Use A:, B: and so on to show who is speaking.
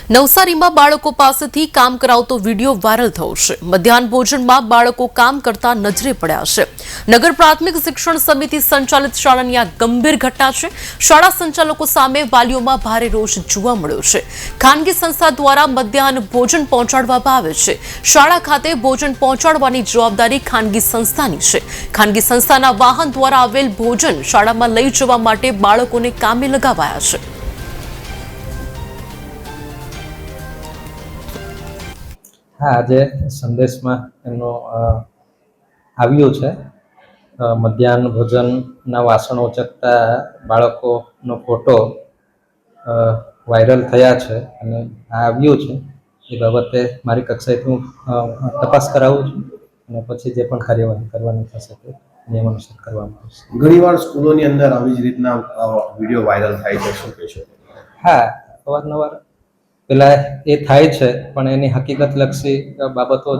A: નવસારીમાં બાળકો પાસેથી કામ કરાવતો વિડીયો વાયરલ થયો છે। મધ્યાહન ભોજનમાં બાળકો કામ કરતા નજરે પડ્યા છે। નગર પ્રાથમિક શિક્ષણ સમિતિ સંચાલિત શાળાની આ ગંભીર ઘટના છે। શાળા સંચાલકો સામે વાલીઓમાં ભારે રોષ જોવા મળ્યો છે। ખાનગી સંસ્થા દ્વારા મધ્યાહન ભોજન પહોંચાડવામાં આવે છે। શાળા ખાતે ભોજન પહોંચાડવાની જવાબદારી ખાનગી સંસ્થાની છે। ખાનગી સંસ્થાના વાહન દ્વારા આવેલ ભોજન શાળામાં લઈ જવા માટે બાળકોને કામે લગાવાયા છે।
B: हाँ, आज संदेश में एमनो आव्यो छे मध्याह्न भोजन ना वासणो उचकता बाळकोनो फोटो वायरल थया छे अने आव्यो छे ए बाबते मारी कक्षाए हूँ तपास करावुं छुं अने पछी जे पण कार्यवाही करवानी थशे ते नियमानुसार करवामां आवशे।
C: घणीवार स्कूलोनी अंदर आवी ज रीतना विडियो वायरल थाय छे, शुं कहेशो?
B: हाँ, अवारनवार पेला ए थाय छे पण एनी हकीकत लक्षी बाबतो